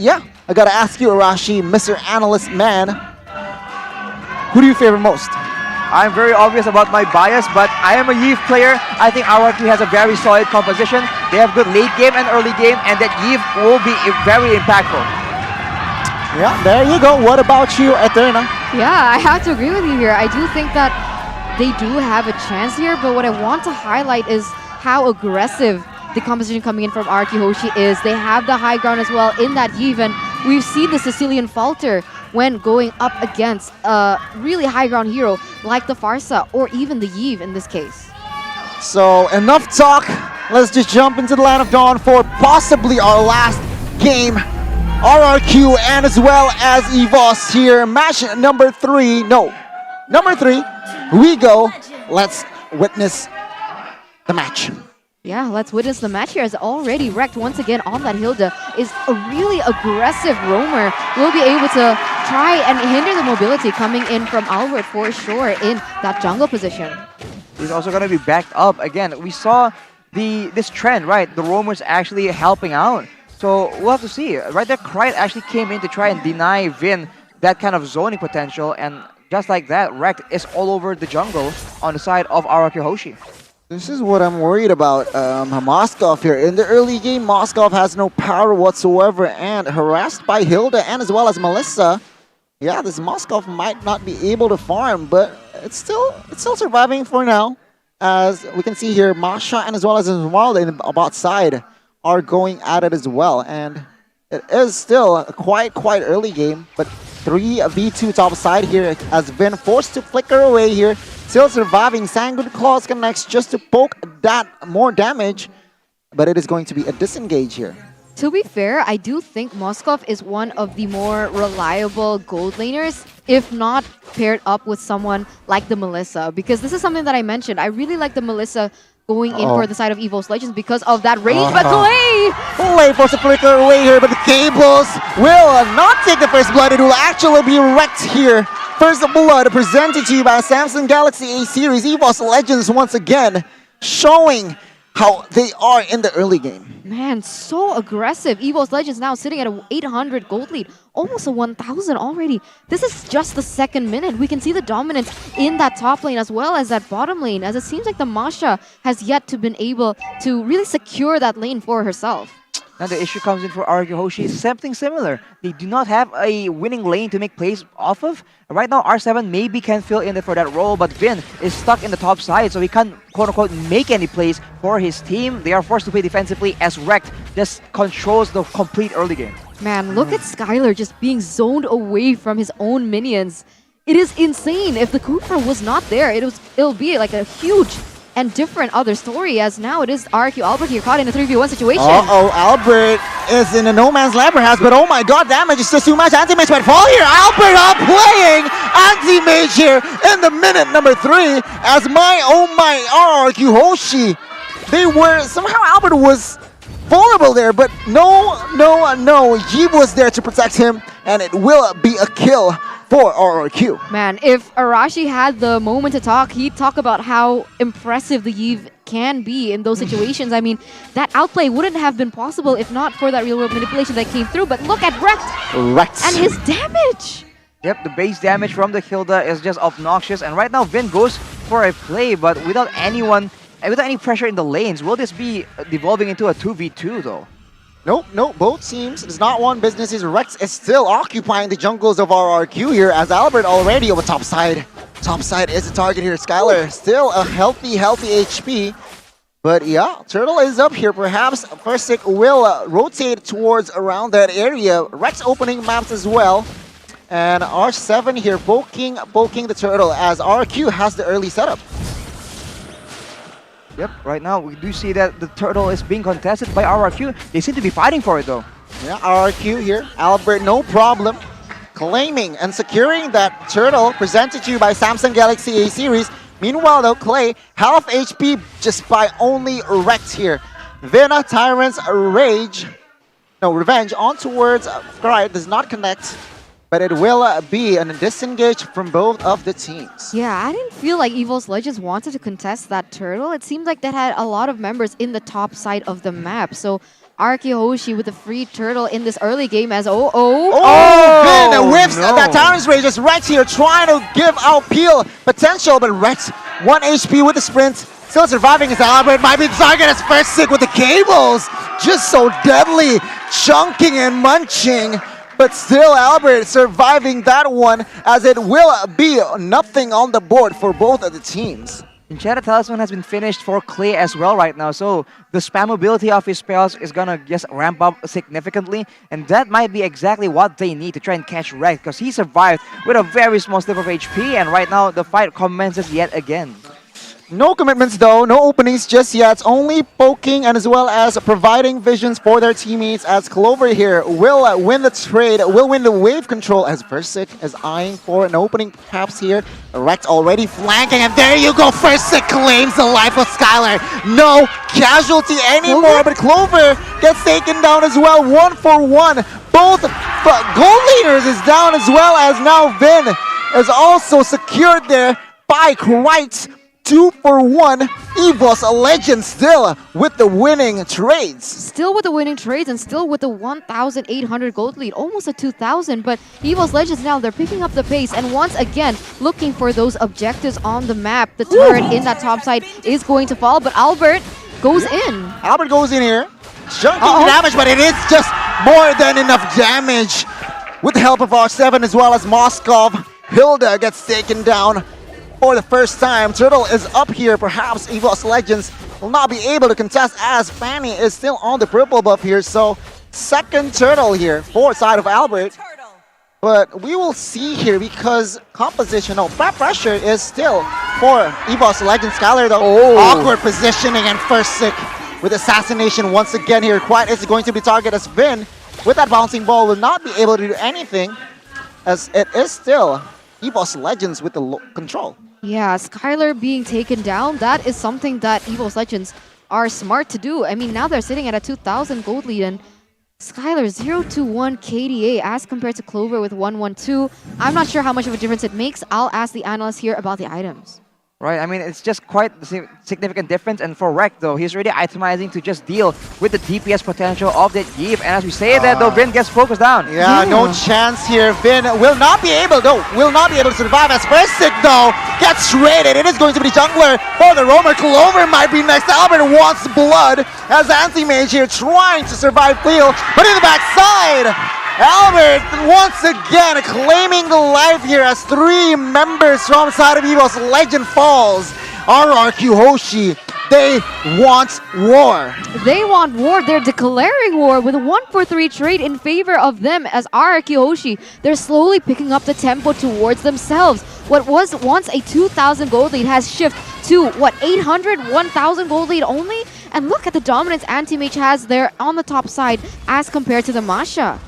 yeah, I gotta ask you, Arashi, Mr. Analyst Man, who do you favor most? I'm very obvious about my bias, but I am a Yves player. I think RRQ has a very solid composition. They have good late game and early game, and that Yves will be very impactful. Yeah, there you go. What about you, Eterna? Yeah, I have to agree with you here. I do think that they do have a chance here, but what I want to highlight is how aggressive the composition coming in from RRQ Hoshi is. They have the high ground as well in that Yves, and we've seen the Sicilian falter when going up against a really high ground hero like the Farsa or even the Yves in this case. So enough talk. Let's just jump into the Land of Dawn for possibly our last game. RRQ and as well as EVOS here. Match number 3. No, number 3. We go. Let's witness the match. Yeah, let's witness the match here as already wrecked once again on that Hilda is a really aggressive roamer. Will be able to try and hinder the mobility coming in from Albert for sure in that jungle position. He's also going to be backed up again. We saw this trend, right? The roamers actually helping out. So we'll have to see. Right there, Krite actually came in to try and deny Vin that kind of zoning potential, and just like that, Wrecked is all over the jungle on the side of RRQ Hoshi. This is what I'm worried about. Moskov here. In the early game, Moskov has no power whatsoever and harassed by Hilda and as well as Melissa. Yeah, this Moskov might not be able to farm, but it's still surviving for now. As we can see here, Masha and as well as Esmeralda in the bot side are going at it as well. And it is still a quite early game, but 3v2 top side here has been forced to flicker away here. Still surviving. Sanguine Claws connects just to poke that more damage, but it is going to be a disengage here. To be fair, I do think Moskov is one of the more reliable gold laners, if not paired up with someone like the Melissa, because this is something that I mentioned. I really like the Melissa going in for the side of EVOS Legends because of that range, but Clay forced to flicker away here, but the cables will not take the first blood. It will actually be wrecked here. First blood presented to you by Samsung Galaxy A series. EVOS Legends once again showing how they are in the early game. Man, so aggressive. EVOS Legends now sitting at a 800 gold lead. Almost a 1,000 already. This is just the second minute. We can see the dominance in that top lane as well as that bottom lane, as it seems like the Masha has yet to been able to really secure that lane for herself. Now the issue comes in for RRQ Hoshi is something similar. They do not have a winning lane to make plays off of. Right now, R7 maybe can fill in for that role, but Vin is stuck in the top side, so he can't quote-unquote make any plays for his team. They are forced to play defensively as Wrecked just controls the complete early game. Man, look at Skylar just being zoned away from his own minions. It is insane. If the Cooper was not there, it'll be like a huge and different other story, as now it is RRQ Albert here caught in a 3v1 situation. Albert is in a no man's land perhaps, but oh my god, damage is just too much. Anti-Mage might fall here. Albert up playing Anti-Mage here in the minute number 3 as my RRQ Hoshi. They were, somehow Albert was vulnerable there, but no, Yves was there to protect him, and it will be a kill for RRQ. Man, if Arashi had the moment to talk, he'd talk about how impressive the Yves can be in those situations. I mean, that outplay wouldn't have been possible if not for that real-world manipulation that came through. But look at Wrecked and his damage. Yep, the base damage from the Hilda is just obnoxious. And right now, Vin goes for a play, but without anyone, without any pressure in the lanes. Will this be devolving into a 2v2 though? Nope, both teams. It's not one business. Rex is still occupying the jungles of RRQ here as Albert already over top side. Top side is the target here. Skylar still a healthy HP. But yeah, Turtle is up here. Perhaps Versick will rotate towards around that area. Rex opening maps as well. And R7 here poking the Turtle as RRQ has the early setup. Yep, right now we do see that the Turtle is being contested by RRQ. They seem to be fighting for it though. Yeah, RRQ here. Albert, no problem. Claiming and securing that Turtle presented to you by Samsung Galaxy A series. Meanwhile though, Clay, half HP just by only Wrecked here. Vina, Tyrant's Revenge on towards Krite does not connect. But it will be a disengage from both of the teams. Yeah, I didn't feel like EVOS Legends wanted to contest that Turtle. It seemed like they had a lot of members in the top side of the map. So RRQ Hoshi with a free turtle in this early game as Vin whiffs that Tyrant's Rage is Rex here trying to give out Peel potential, but Rex 1 HP with the sprint. Still surviving as Albert might be the target as first sick with the cables. Just so deadly, chunking and munching. But still Albert surviving that one as it will be nothing on the board for both of the teams. Enchanted Talisman has been finished for Clay as well right now, so the spammability of his spells is gonna just ramp up significantly, and that might be exactly what they need to try and catch Rex, because he survived with a very small slip of HP, and right now the fight commences yet again. No commitments though, no openings just yet, only poking and as well as providing visions for their teammates as Clover here will win the trade, will win the wave control as Versik is eyeing for an opening perhaps here. Rex already flanking and there you go, Versik claims the life of Skylar. No casualty anymore, but Clover gets taken down as well, 1-for-1. Both gold leaders is down as well as now Vin is also secured there by Krite. 2-for-1, EVOS Legends still with the winning trades. Still with the winning trades and still with the 1,800 gold lead, almost a 2,000. But EVOS Legends now, they're picking up the pace and once again looking for those objectives on the map. The turret in that top side is going to fall, but Albert goes in. Albert goes in here, chunking damage, but it is just more than enough damage. With the help of R7 as well as Moskov, Hilda gets taken down. For the first time, Turtle is up here. Perhaps EVOS Legends will not be able to contest as Fanny is still on the purple buff here. So second Turtle here for side of Albert. But we will see here because compositional pressure is still for EVOS Legends. Skylar though, awkward positioning and first sick with assassination once again here. Quiet is going to be targeted as Vin with that bouncing ball will not be able to do anything as it is still EVOS Legends with the control. Yeah, Skylar being taken down, that is something that EVOS Legends are smart to do. I mean, now they're sitting at a 2,000 gold lead and Skylar 0-1 KDA as compared to Clover with 1-1-2. I'm not sure how much of a difference it makes. I'll ask the analyst here about the items. Right, I mean, it's just quite the significant difference. And for Rek, though, he's really itemizing to just deal with the DPS potential of that Yeep. And as we say that, though, Vin gets focused down. Yeah, no chance here. Vin will not be able, to survive as Versik, though, gets traded. It is going to be the jungler for the Roamer. Clover might be next. Albert wants blood as Anti-Mage here trying to survive Cleo, but in the backside, Albert once again claiming the life here as 3 members from side of EVOS Legend falls. RRQ Hoshi, they want war. They want war. They're declaring war with a 1-for-3 trade in favor of them as RRQ Hoshi. They're slowly picking up the tempo towards themselves. What was once a 2,000 gold lead has shifted to, 800, 1,000 gold lead only? And look at the dominance Anti-Mage has there on the top side as compared to the Masha.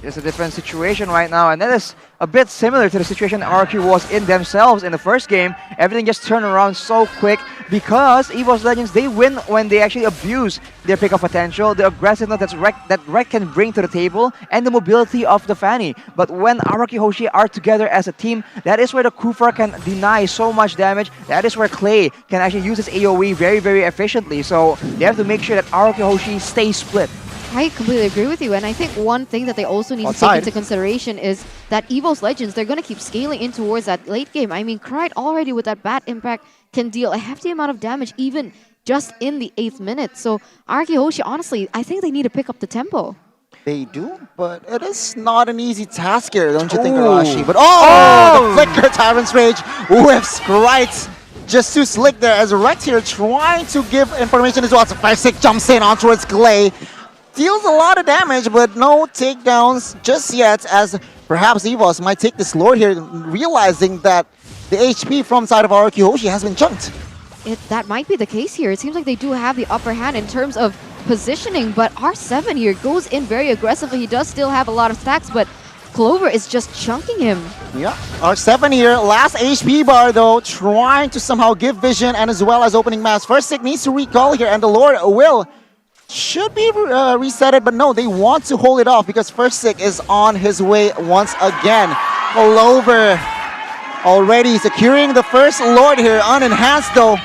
It's a different situation right now, and that is a bit similar to the situation RRQ was in themselves in the first game. Everything just turned around so quick because EVOS Legends, they win when they actually abuse their pick-up potential, the aggressiveness that Rek can bring to the table, and the mobility of the Fanny. But when RRQ Hoshi are together as a team, that is where the Kufra can deny so much damage. That is where Clay can actually use his AoE very, very efficiently. So they have to make sure that RRQ Hoshi stays split. I completely agree with you, and I think one thing that they also need to take into consideration is that EVOS Legends, they're going to keep scaling in towards that late game. I mean, Krite already with that bad impact can deal a hefty amount of damage even just in the 8th minute. So RRQ Hoshi, honestly, I think they need to pick up the tempo. They do, but it is not an easy task here, don't you think, Arashi? But the flicker Tyrant's Rage whiffs Krite. Just too slick there as Rex here trying to give information as well. So Versik jumps in on towards Clay. Deals a lot of damage, but no takedowns just yet, as perhaps EVOS might take this lord here, realizing that the HP from side of RRQ Hoshi has been chunked. That might be the case here. It seems like they do have the upper hand in terms of positioning, but R7 here goes in very aggressively. He does still have a lot of stacks, but Clover is just chunking him. Yeah, R7 here, last HP bar though, trying to somehow give vision and as well as opening mass. Versik needs to recall here, and the lord should be resetted, but no, they want to hold it off because Versik is on his way once again. Clover already securing the first lord here, unenhanced though.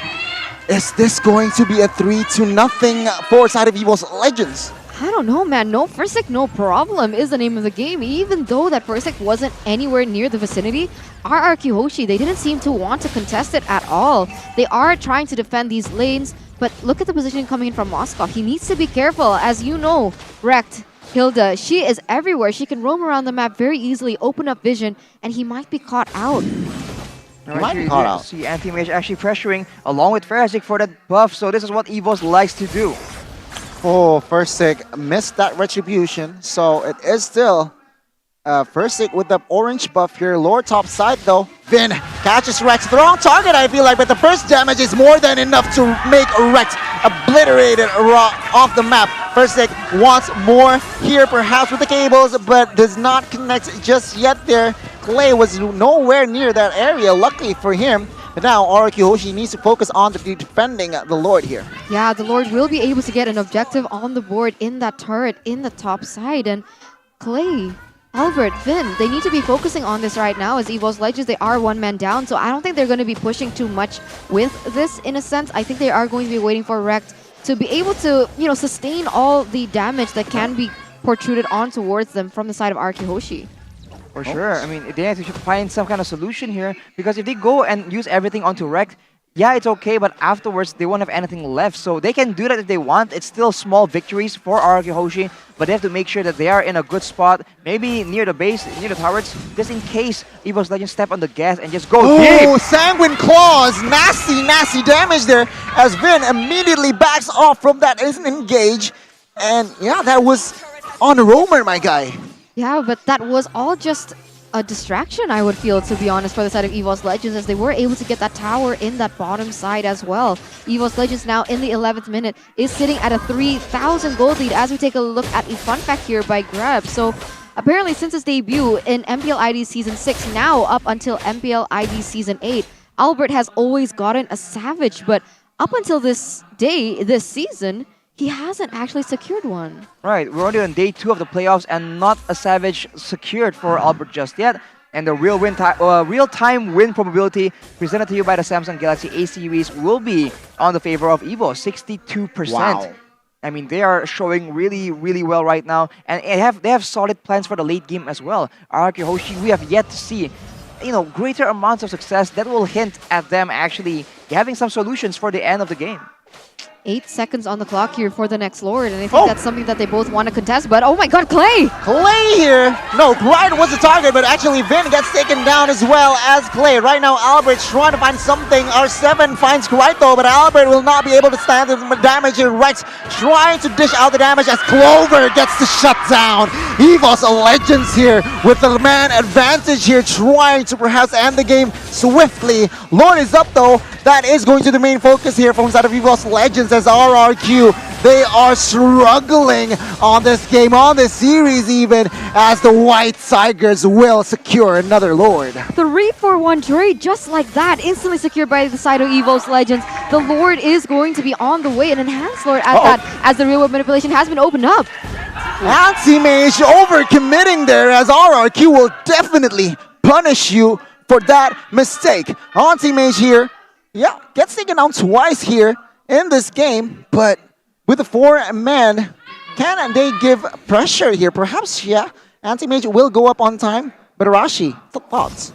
Is this going to be a 3-0 for side of EVOS Legends? I don't know, man. No first pick, no problem is the name of the game. Even though that first pick wasn't anywhere near the vicinity, RRQ Hoshi, they didn't seem to want to contest it at all. They are trying to defend these lanes, but look at the positioning coming in from Moskov. He needs to be careful. As you know, Rekt, Hilda, she is everywhere. She can roam around the map very easily, open up vision, and he might be caught out. Right, you see Anti-Mage actually pressuring along with Ferazik for that buff, so this is what EVOS likes to do. Oh, Fursic missed that retribution, so it is still Fursic with the orange buff here. Lord top side though. Vin catches Rex. The wrong target, I feel like, but the first damage is more than enough to make Rex obliterated off the map. Fursic wants more here, perhaps with the cables, but does not connect just yet there. Clay was nowhere near that area, luckily for him. But now RRQ Hoshi needs to focus on defending the Lord here. Yeah, the Lord will be able to get an objective on the board in that turret in the top side. And Clay, Albert, Vin, they need to be focusing on this right now as EVOS Legends. They are one man down, so I don't think they're going to be pushing too much with this in a sense. I think they are going to be waiting for Rekt to be able to, sustain all the damage that can be protruded on towards them from the side of RRQ Hoshi. For sure. I mean, they have to find some kind of solution here, because if they go and use everything onto Rekt, yeah, it's okay, but afterwards they won't have anything left. So they can do that if they want. It's still small victories for RRQ Hoshi, but they have to make sure that they are in a good spot, maybe near the base, near the turrets, just in case EVOS Legends step on the gas and just go deep. Oh, Sanguine Claws! Nasty, nasty damage there as Vin immediately backs off from that engage. And yeah, that was on a roamer, my guy. Yeah, but that was all just a distraction, I would feel, to be honest, for the side of EVOS Legends, as they were able to get that tower in that bottom side as well. EVOS Legends now in the 11th minute is sitting at a 3,000 gold lead as we take a look at a fun fact here by Grab. So apparently since its debut in MPL ID Season 6, now up until MPL ID Season 8, Albert has always gotten a Savage, but up until this day, this season, he hasn't actually secured one. Right, we're only on day 2 of the playoffs and not a Savage secured for Albert just yet. And the real-time win probability presented to you by the Samsung Galaxy A series will be on the favor of EVO, 62%. Wow. I mean, they are showing really, really well right now, and they have solid plans for the late game as well. RRQ Hoshi, we have yet to see, greater amounts of success that will hint at them actually having some solutions for the end of the game. 8 seconds on the clock here for the next Lord, and I think that's something that they both want to contest, but oh my god, Clay! Clay here! No, Brian was the target, but actually Vin gets taken down as well as Clay. Right now, Albert's trying to find something. R7 finds Bright though, but Albert will not be able to stand the damage here. Rex trying to dish out the damage as Clover gets the shutdown. EVOS Legends here with the man advantage here, trying to perhaps end the game swiftly. Lord is up though. That is going to be the main focus here from the side of EVOS Legends as RRQ. They are struggling on this game, on this series even, as the White Tigers will secure another Lord. 3-for-1 trade, just like that, instantly secured by the side of EVOS Legends. The Lord is going to be on the way, an enhanced Lord at that, as the real world manipulation has been opened up. Anti-Mage overcommitting there, as RRQ will definitely punish you for that mistake. Anti-Mage here, yeah, gets taken down twice here in this game, but with the 4 men, can they give pressure here? Perhaps, yeah, Anti-Mage will go up on time, but Arashi, thoughts?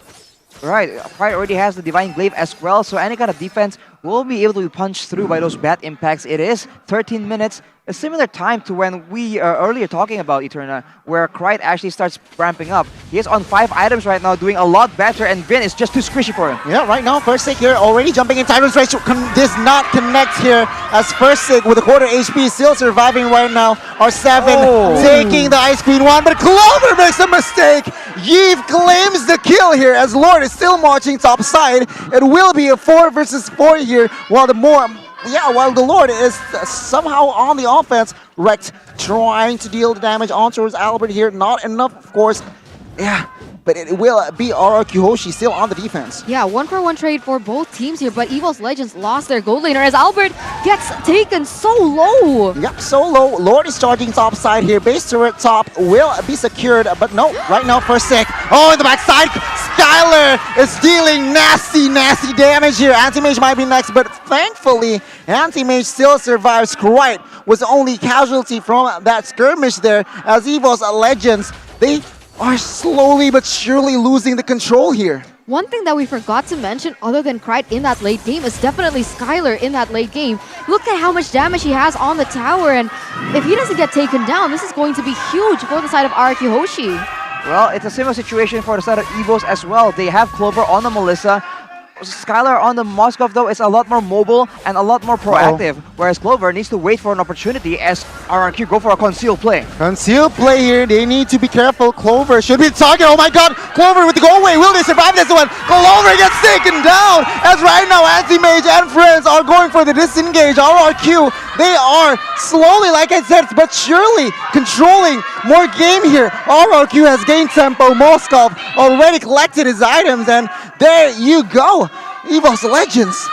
Right, Pride already has the Divine Glaive as well, so any kind of defense will be able to be punched through by those bat impacts. It is 13 minutes, a similar time to when we earlier talking about Eterna, where Krite actually starts ramping up. He is on 5 items right now, doing a lot better, and Vin is just too squishy for him. Yeah, right now, Fursic here already jumping in. Tyrant's Rage does not connect here, as Fursic with a quarter HP still surviving right now. R7 taking the Ice Queen one, but Clover makes a mistake. Yeeve claims the kill here, as Lord is still marching top side. It will be a 4 versus 4 here, while the Lord is somehow on the offense. Rekt trying to deal the damage on towards Albert here. Not enough, of course. Yeah, but it will be RRQ Hoshi still on the defense. Yeah, 1-for-1 trade for both teams here, but EVOS Legends lost their gold laner as Albert gets taken so low. Yep, so low. Lord is charging top side here. Base turret top will be secured, but no, right now Fursic. Oh, in the backside, Skylar is dealing nasty, nasty damage here. Anti-Mage might be next, but thankfully, Anti-Mage still survives. Krite was the only casualty from that skirmish there, as EVOS Legends, they are slowly but surely losing the control here. One thing that we forgot to mention, other than Krite in that late game, is definitely Skylar in that late game. Look at how much damage he has on the tower, and if he doesn't get taken down, this is going to be huge for the side of RRQ Hoshi. Well, it's a similar situation for the side of EVOS as well. They have Clover on the Melissa. Skylar on the Moskov, though, is a lot more mobile and a lot more proactive, whereas Clover needs to wait for an opportunity as RRQ go for a concealed play. Concealed play here, they need to be careful. Clover should be the target. Oh my god, Clover with the go away. Will they survive this one? Clover gets taken down as right now Anti-Mage and friends are going for the disengage. RRQ, they are slowly, like I said, but surely controlling more game here. RRQ has gained tempo. Moskov already collected his items, and there you go. EVOS Legends.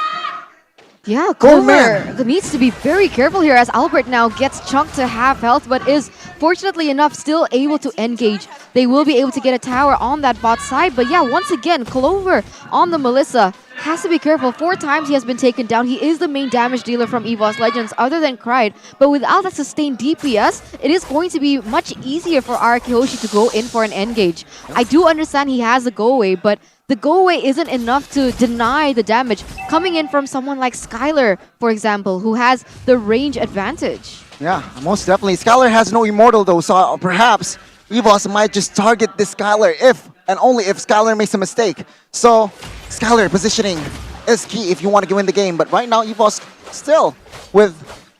Yeah, Oh, man. Clover needs to be very careful here as Albert now gets chunked to half health, but is fortunately enough still able to engage. They will be able to get a tower on that bot side, but yeah, once again, Clover on the Melissa has to be careful. 4 times he has been taken down. He is the main damage dealer from EVOS Legends other than Krite, but without that sustained DPS, it is going to be much easier for RRQ Hoshi to go in for an engage. I do understand he has a go away, but the go away isn't enough to deny the damage coming in from someone like Skylar, for example, who has the range advantage. Yeah, most definitely. Skylar has no immortal though, so perhaps EVOS might just target this Skylar if and only if Skylar makes a mistake. So Skylar positioning is key if you want to win the game, but right now EVOS still with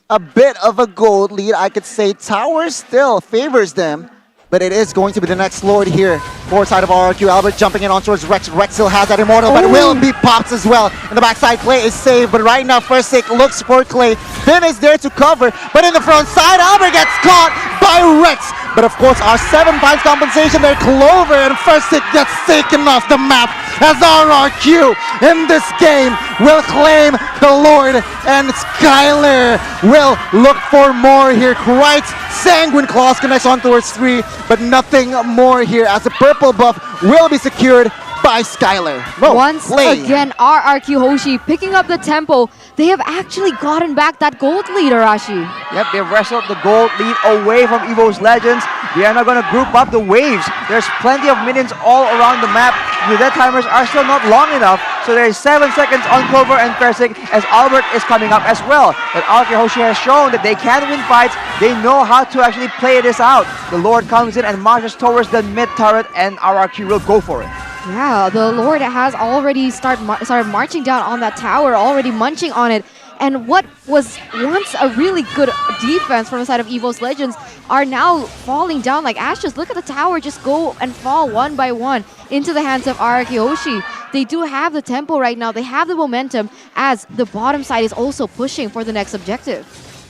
a bit of a gold lead. I could say tower still favors them, but it is going to be the next Lord here. Forward side of RRQ, Albert jumping in on towards Rex. Rex still has that immortal, but will be popped as well. And the backside Clay is saved, but right now First Take looks for Clay. Finn is there to cover, but in the front side, Albert gets caught by Rex. But of course, our 7 points compensation there, Clover, and First Take gets taken off the map as RRQ in this game will claim the Lord, and Skylar will look for more here. Quite Sanguine Claws connects on towards 3, but nothing more here as the purple buff will be secured by Skylar. Once again, RRQ Hoshi picking up the tempo. They have actually gotten back that gold lead, Arashi. Yep, they wrestled the gold lead away from EVOS Legends. They are now going to group up the waves. There's plenty of minions all around the map. The death timers are still not long enough, so there's 7 seconds on Clover and Persik as Albert is coming up as well. But RRQ Hoshi has shown that they can win fights. They know how to actually play this out. The Lord comes in and marches towards the mid turret, and RRQ will go for it. Yeah, the Lord has already started marching down on that tower, already munching on it. And what was once a really good defense from the side of EVOS Legends are now falling down like ashes. Look at the tower just go and fall one by one into the hands of RRQ Hoshi. They do have the tempo right now. They have the momentum as the bottom side is also pushing for the next objective.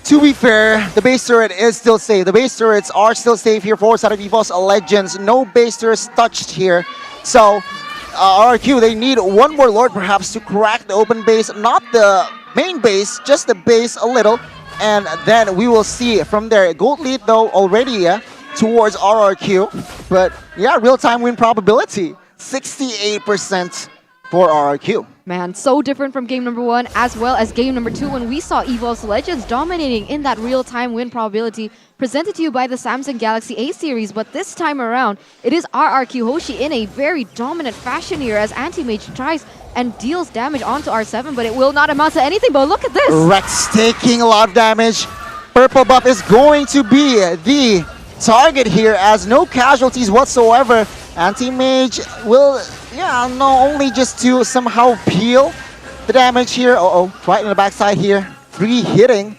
To be fair, the base turret is still safe. The base turrets are still safe here forward side of EVOS Legends. No base turrets touched here. So, RRQ, they need one more Lord perhaps to crack the open base. Not the main base, just the base a little. And then we will see from there. Gold lead though already towards RRQ. But yeah, real-time win probability. 68% for RRQ. Man, so different from game number 1 as well as game number 2 when we saw EVOS Legends dominating in that real-time win probability presented to you by the Samsung Galaxy A series. But this time around, it is RRQ Hoshi in a very dominant fashion here as Anti-Mage tries and deals damage onto R7, but it will not amount to anything. But look at this! Rex taking a lot of damage. Purple buff is going to be the target here as no casualties whatsoever. Anti-Mage will, only just to somehow peel the damage here. Right in the backside here. 3 hitting,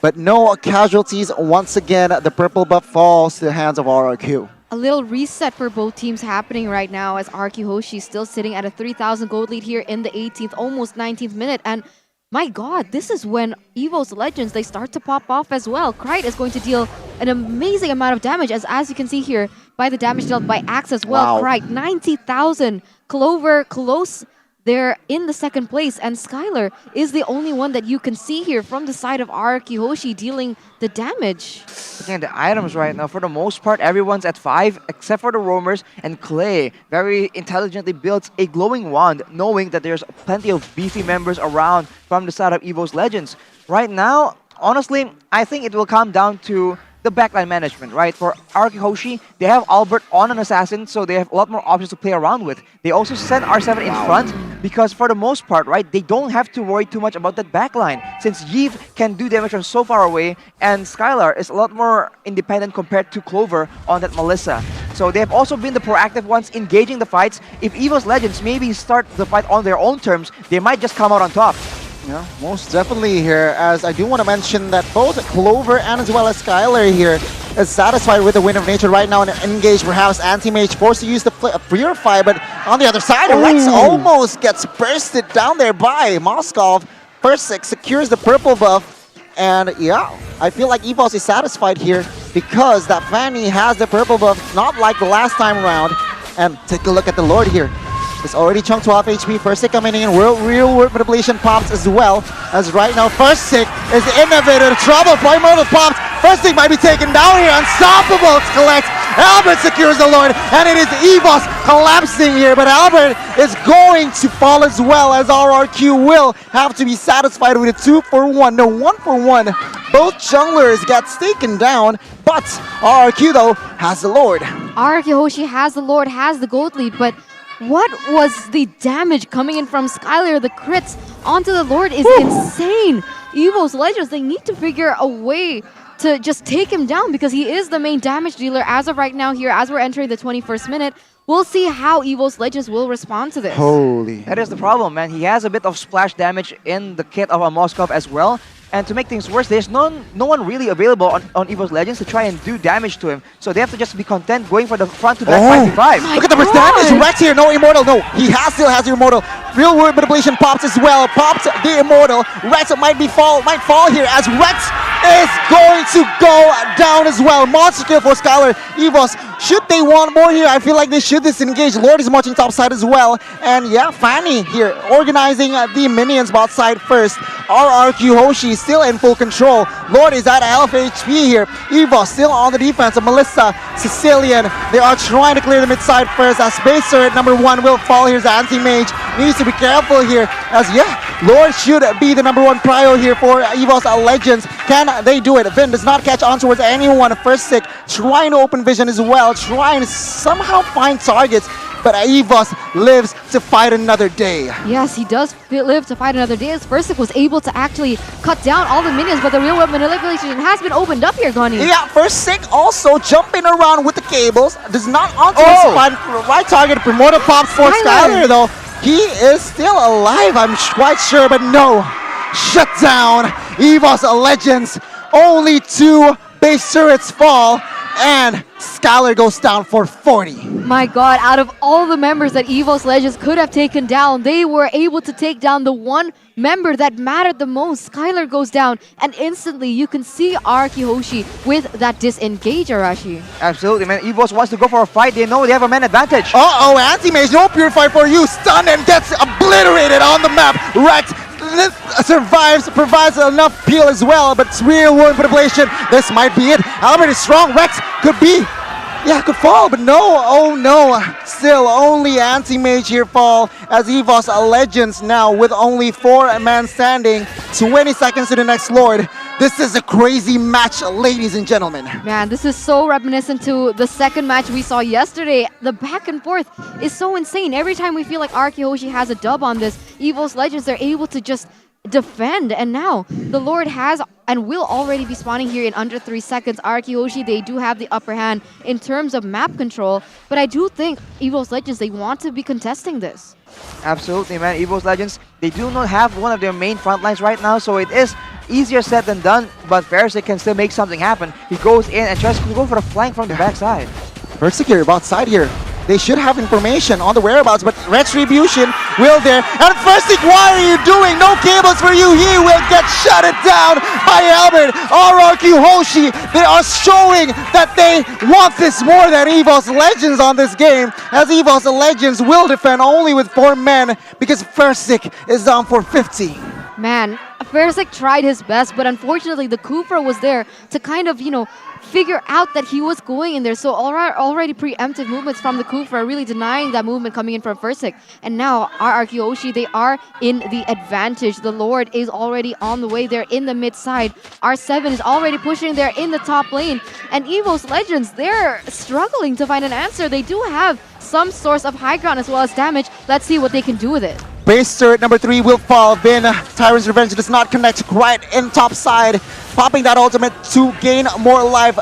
but no casualties. Once again, the purple buff falls to the hands of RRQ. A little reset for both teams happening right now as RRQ Hoshi is still sitting at a 3,000 gold lead here in the 18th, almost 19th minute. And my god, this is when EVOS Legends, they start to pop off as well. Krite is going to deal an amazing amount of damage as you can see here by the damage dealt by Axe as well. Wow. Krite, 90,000. Clover close there in the second place, and Skylar is the only one that you can see here from the side of RRQ Hoshi dealing the damage. Again, the items right now, for the most part, everyone's at 5 except for the roamers, and Clay very intelligently builds a glowing wand, knowing that there's plenty of beefy members around from the side of EVOS Legends. Right now, honestly, I think it will come down to the backline management, right? For RRQ Hoshi, they have Albert on an assassin, so they have a lot more options to play around with. They also send R7 in front because for the most part, right, they don't have to worry too much about that backline since Yves can do damage from so far away and Skylar is a lot more independent compared to Clover on that Melissa. So they have also been the proactive ones engaging the fights. If EVOS Legends maybe start the fight on their own terms, they might just come out on top. Yeah, most definitely here, as I do want to mention that both Clover and as well as Skylar here is satisfied with the win of nature right now and engaged. Perhaps Anti-Mage forced to use the Purify, but on the other side, Rex almost gets bursted down there by Moskov. First secures the purple buff, and yeah, I feel like EVOS is satisfied here because that Fanny has the purple buff, not like the last time around. And take a look at the Lord here. It's already chunked 12 HP. First Sick coming in. Real World Manipulation pops as well. As right now, First Sick is the innovator. Trouble. Point Mortal pops. First Sick might be taken down here. Unstoppable collects. Albert secures the Lord. And it is EVOS collapsing here. But Albert is going to fall as well, as RRQ will have to be satisfied with a 2-for-1. No, 1-for-1. Both junglers get taken down. But RRQ, though, has the Lord. RRQ Hoshi has the Lord, has the gold lead, but what was the damage coming in from Skylar? The crits onto the Lord is insane. EVOS Legends, they need to figure a way to just take him down because he is the main damage dealer as of right now here, as we're entering the 21st minute. We'll see how EVOS Legends will respond to this. Holy. That is the problem, man. He has a bit of splash damage in the kit of a Moskov as well. And to make things worse, there's no one really available on EVOS Legends to try and do damage to him. So they have to just be content going for the front to back 5v5. Look at the percentage. Rex here, no Immortal. No, he still has the Immortal. Real World Manipulation pops as well. Pops the Immortal. Rex might fall here as Rex is going to go down as well. Monster kill for Skylar. EVOS, should they want more here? I feel like they should disengage. Lord is marching top side as well. And yeah, Fanny here organizing the minions bot side first. RRQ Hoshi still in full control. Lord is at half HP here. EVOS still on the defense. Melissa, Sicilian, they are trying to clear the mid side first as base turret number 1 will fall. Here's Anti-Mage. Needs to be careful here as Lord should be the number 1 prio here for EVOS Legends. Can they do it? Vin does not catch on towards anyone. First Sick trying to open vision as well, trying to somehow find targets. But EVOS lives to fight another day. Yes, he does live to fight another day. As First Sick was able to actually cut down all the minions, but the real world manipulation has been opened up here, Goni. Yeah, First Sick also jumping around with the cables. Does not onto his right target. Promoter pops for Skylar though. He is still alive, I'm quite sure, but no. Shut down. EVOS Legends. Only 2 base turrets fall. And Skylar goes down for 40. My god, out of all the members that EVOS Legends could have taken down, they were able to take down the one member that mattered the most. Skylar goes down, and instantly you can see RRQ Hoshi with that disengage, Arashi. Absolutely, man. EVOS wants to go for a fight. They know they have a man advantage. Uh-oh, Anti-Mage, no Purify for you. Stunned and gets obliterated on the map. Rex survives, provides enough peel as well, but it's real world manipulation. This might be it. Albert is strong. Rex could be, could fall, but no. Oh no. Still only Anti-Mage here fall as EVOS Legends now with only 4 men standing. 20 seconds to the next Lord. This is a crazy match, ladies and gentlemen. Man, this is so reminiscent to the second match we saw yesterday. The back and forth is so insane. Every time we feel like RRQ Hoshi has a dub on this, EVOS Legends, they're able to just defend. And now, the Lord has and will already be spawning here in under 3 seconds. RRQ Hoshi, they do have the upper hand in terms of map control. But I do think EVOS Legends, they want to be contesting this. Absolutely, man. EVOS Legends, they do not have one of their main front lines right now, so it is easier said than done, but Fersic can still make something happen. He goes in and tries to go for a flank from the backside. Fersic here, about side here. They should have information on the whereabouts, but Retribution will there. And Fersic, why are you doing? No cables for you. He will get shut it down by Albert. RRQ Hoshi, they are showing that they want this more than EVOS Legends on this game, as EVOS Legends will defend only with 4 men because Fersic is down for 50. Man, Fersic tried his best, but unfortunately the Cooper was there to kind of, figure out that he was going in there. So already preemptive movements from the Cooper, really denying that movement coming in from Fersic. And now RRQ Hoshi, they are in the advantage. The Lord is already on the way there in the mid side. R7 is already pushing there in the top lane. And EVOS Legends, they're struggling to find an answer. They do have some source of high ground as well as damage. Let's see what they can do with it. Base turret number 3 will fall. Vin, Tyrant's Revenge does not connect right in top side. Popping that ultimate to gain more life.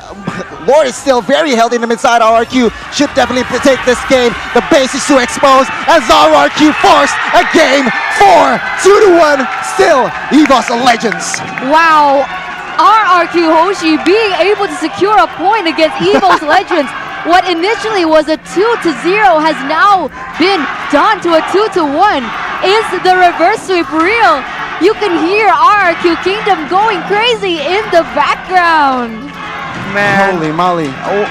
Lord is still very healthy in the mid side. RRQ should definitely take this game. The base is too exposed as RRQ forced a game 4, 2-1. Still, EVOS Legends. Wow, RRQ Hoshi being able to secure a point against EVOS Legends. What initially was a 2-0 has now been done to a 2-1. Is the reverse sweep real? You can hear RRQ Kingdom going crazy in the background. Man. Holy moly. Oh,